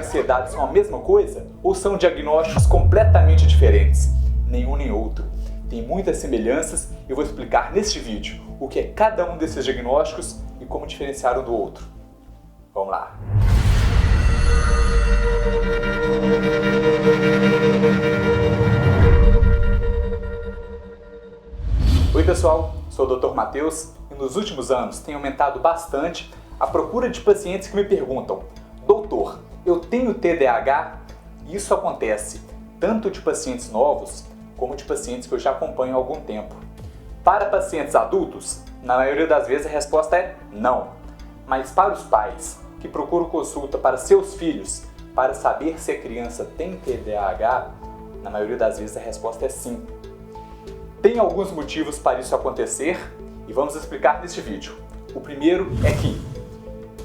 ansiedade são a mesma coisa ou são diagnósticos completamente diferentes? Nenhum nem outro. Tem muitas semelhanças e eu vou explicar neste vídeo o que é cada um desses diagnósticos e como diferenciar um do outro. Vamos lá! Oi pessoal, sou o Dr. Matheus e nos últimos anos tem aumentado bastante a procura de pacientes que me perguntam: doutor, eu tenho TDAH? E isso acontece tanto de pacientes novos como de pacientes que eu já acompanho há algum tempo. Para pacientes adultos, na maioria das vezes a resposta é não. Mas para os pais que procuram consulta para seus filhos para saber se a criança tem TDAH, na maioria das vezes a resposta é sim. Tem alguns motivos para isso acontecer e vamos explicar neste vídeo. O primeiro é que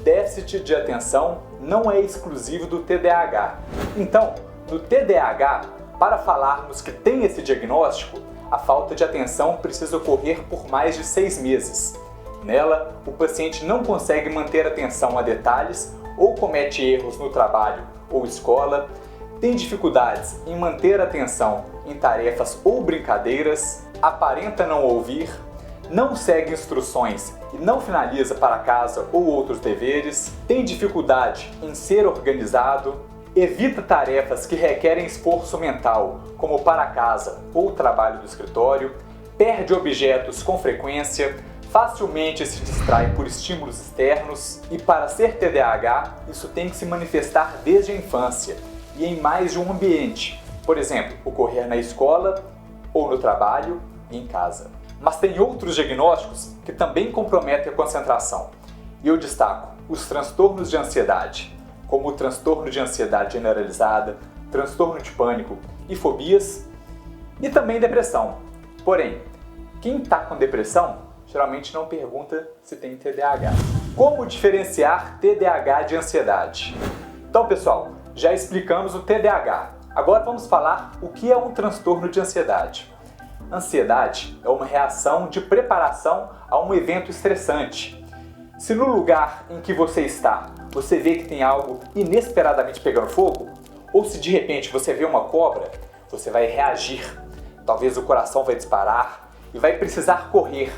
déficit de atenção não é exclusivo do TDAH. Então, no TDAH, para falarmos que tem esse diagnóstico, a falta de atenção precisa ocorrer por mais de 6 meses. Nela, o paciente não consegue manter atenção a detalhes ou comete erros no trabalho ou escola, tem dificuldades em manter atenção em tarefas ou brincadeiras, aparenta não ouvir, não segue instruções e não finaliza para casa ou outros deveres, tem dificuldade em ser organizado, evita tarefas que requerem esforço mental, como para casa ou trabalho do escritório, perde objetos com frequência, facilmente se distrai por estímulos externos e, para ser TDAH, isso tem que se manifestar desde a infância e em mais de um ambiente, por exemplo, ocorrer na escola ou no trabalho e em casa. Mas tem outros diagnósticos que também comprometem a concentração. E eu destaco os transtornos de ansiedade, como o transtorno de ansiedade generalizada, transtorno de pânico e fobias, e também depressão. Porém, quem está com depressão geralmente não pergunta se tem TDAH. Como diferenciar TDAH de ansiedade? Então, pessoal, já explicamos o TDAH. Agora vamos falar o que é um transtorno de ansiedade. Ansiedade é uma reação de preparação a um evento estressante. Se no lugar em que você está, você vê que tem algo inesperadamente pegando fogo, ou se de repente você vê uma cobra, você vai reagir. Talvez o coração vai disparar e vai precisar correr.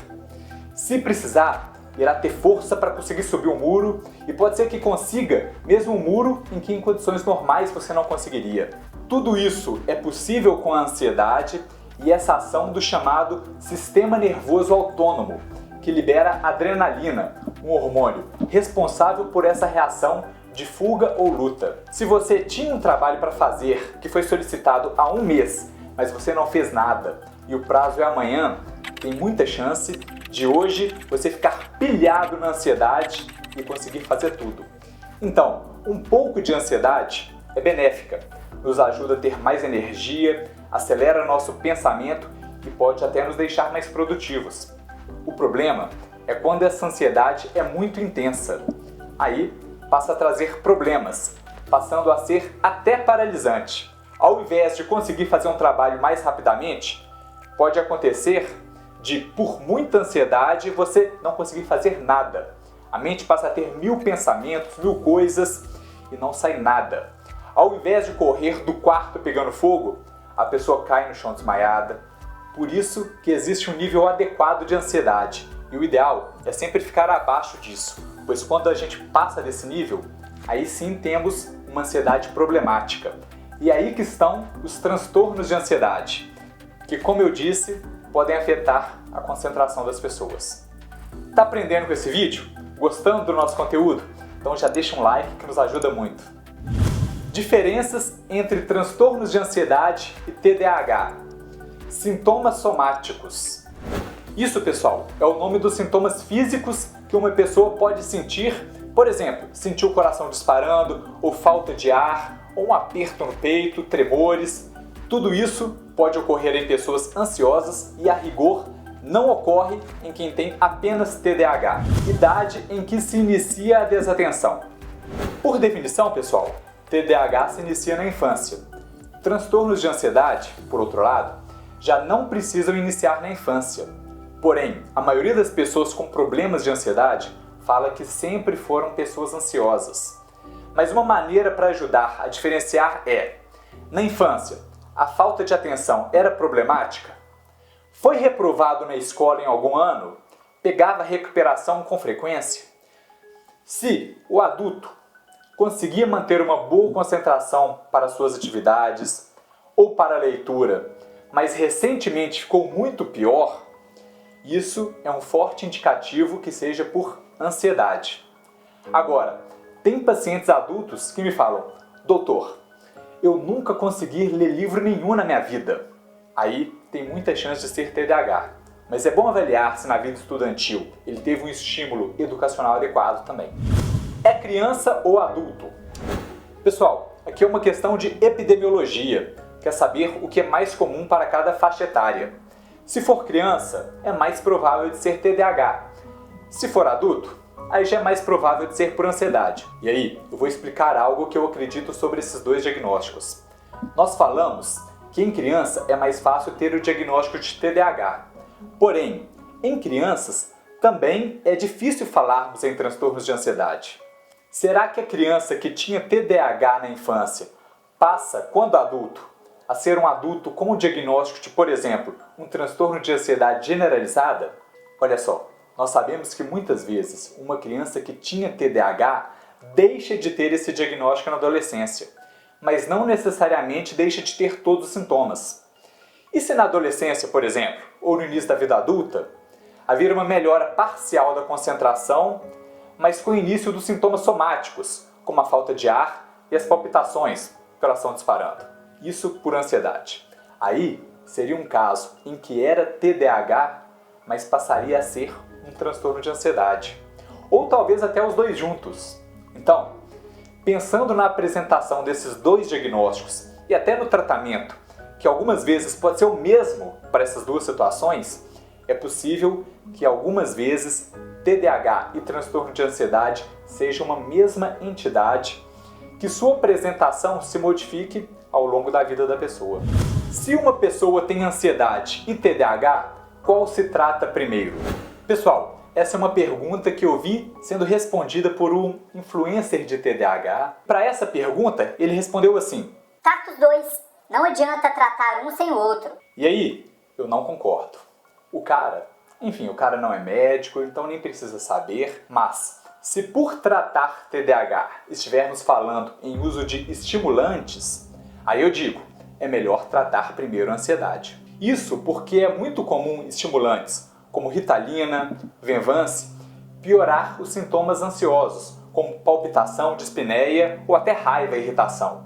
Se precisar, irá ter força para conseguir subir o muro e pode ser que consiga mesmo um muro em que em condições normais você não conseguiria. Tudo isso é possível com a ansiedade e essa ação do chamado sistema nervoso autônomo, que libera adrenalina, um hormônio responsável por essa reação de fuga ou luta. Se você tinha um trabalho para fazer que foi solicitado há um mês, mas você não fez nada e o prazo é amanhã, tem muita chance de hoje você ficar pilhado na ansiedade e conseguir fazer tudo. Então, um pouco de ansiedade é benéfica, nos ajuda a ter mais energia, acelera nosso pensamento e pode até nos deixar mais produtivos. O problema é quando essa ansiedade é muito intensa. Aí passa a trazer problemas, passando a ser até paralisante. Ao invés de conseguir fazer um trabalho mais rapidamente, pode acontecer de, por muita ansiedade, você não conseguir fazer nada. A mente passa a ter 1000 pensamentos, 1000 coisas e não sai nada. Ao invés de correr do quarto pegando fogo, a pessoa cai no chão desmaiada. Por isso que existe um nível adequado de ansiedade. E o ideal é sempre ficar abaixo disso, pois quando a gente passa desse nível, aí sim temos uma ansiedade problemática. E aí que estão os transtornos de ansiedade, que, como eu disse, podem afetar a concentração das pessoas. Tá aprendendo com esse vídeo? Gostando do nosso conteúdo? Então já deixa um like que nos ajuda muito. Diferenças entre transtornos de ansiedade e TDAH. Sintomas somáticos. Isso, pessoal, é o nome dos sintomas físicos que uma pessoa pode sentir, por exemplo, sentir o coração disparando, ou falta de ar, ou um aperto no peito, tremores. Tudo isso pode ocorrer em pessoas ansiosas e, a rigor, não ocorre em quem tem apenas TDAH. Idade em que se inicia a desatenção. Por definição, pessoal, TDAH se inicia na infância. Transtornos de ansiedade, por outro lado, já não precisam iniciar na infância. Porém, a maioria das pessoas com problemas de ansiedade fala que sempre foram pessoas ansiosas. Mas uma maneira para ajudar a diferenciar é: na infância, a falta de atenção era problemática? Foi reprovado na escola em algum ano? Pegava recuperação com frequência? Se o adulto conseguia manter uma boa concentração para suas atividades ou para a leitura, mas recentemente ficou muito pior, isso é um forte indicativo que seja por ansiedade. Agora, tem pacientes adultos que me falam: doutor, eu nunca consegui ler livro nenhum na minha vida. Aí tem muita chance de ser TDAH. Mas é bom avaliar se na vida estudantil ele teve um estímulo educacional adequado também. É criança ou adulto? Pessoal, aqui é uma questão de epidemiologia, que é saber o que é mais comum para cada faixa etária. Se for criança, é mais provável de ser TDAH. Se for adulto, aí já é mais provável de ser por ansiedade. E aí, eu vou explicar algo que eu acredito sobre esses dois diagnósticos. Nós falamos que em criança é mais fácil ter o diagnóstico de TDAH. Porém, em crianças também é difícil falarmos em transtornos de ansiedade. Será que a criança que tinha TDAH na infância passa, quando adulto, a ser um adulto com o diagnóstico de, por exemplo, um transtorno de ansiedade generalizada? Olha só, nós sabemos que muitas vezes uma criança que tinha TDAH deixa de ter esse diagnóstico na adolescência, mas não necessariamente deixa de ter todos os sintomas. E se na adolescência, por exemplo, ou no início da vida adulta, haver uma melhora parcial da concentração, mas com o início dos sintomas somáticos, como a falta de ar e as palpitações, coração disparando. Isso por ansiedade. Aí seria um caso em que era TDAH, mas passaria a ser um transtorno de ansiedade. Ou talvez até os dois juntos. Então, pensando na apresentação desses dois diagnósticos e até no tratamento, que algumas vezes pode ser o mesmo para essas duas situações, é possível que algumas vezes TDAH e transtorno de ansiedade sejam uma mesma entidade, que sua apresentação se modifique ao longo da vida da pessoa. Se uma pessoa tem ansiedade e TDAH, qual se trata primeiro? Pessoal, essa é uma pergunta que eu vi sendo respondida por um influencer de TDAH. Para essa pergunta, ele respondeu assim: trata os dois, não adianta tratar um sem o outro. E aí, eu não concordo. O cara não é médico, então nem precisa saber, mas se por tratar TDAH estivermos falando em uso de estimulantes, aí eu digo, é melhor tratar primeiro a ansiedade. Isso porque é muito comum estimulantes como Ritalina, Venvance, piorar os sintomas ansiosos, como palpitação, dispneia ou até raiva e irritação.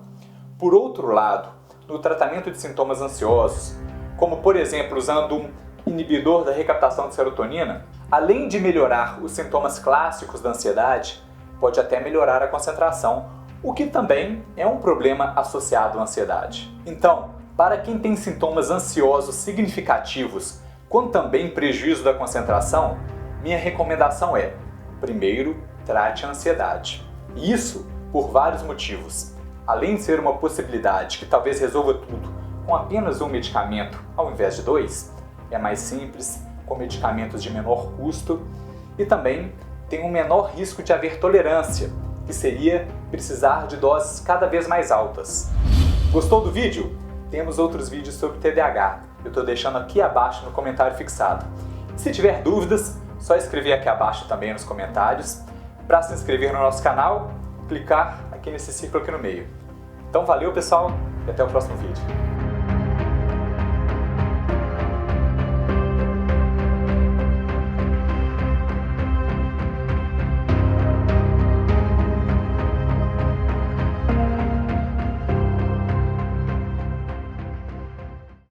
Por outro lado, no tratamento de sintomas ansiosos, como por exemplo usando um inibidor da recaptação de serotonina, além de melhorar os sintomas clássicos da ansiedade, pode até melhorar a concentração, o que também é um problema associado à ansiedade. Então, para quem tem sintomas ansiosos significativos, com também prejuízo da concentração, minha recomendação é: primeiro, trate a ansiedade. E isso por vários motivos. Além de ser uma possibilidade que talvez resolva tudo com apenas um medicamento ao invés de dois, é mais simples, com medicamentos de menor custo e também tem um menor risco de haver tolerância, que seria precisar de doses cada vez mais altas. Gostou do vídeo? Temos outros vídeos sobre TDAH. Eu estou deixando aqui abaixo no comentário fixado. Se tiver dúvidas, só escrever aqui abaixo também nos comentários. Para se inscrever no nosso canal, clicar aqui nesse círculo aqui no meio. Então valeu pessoal e até o próximo vídeo.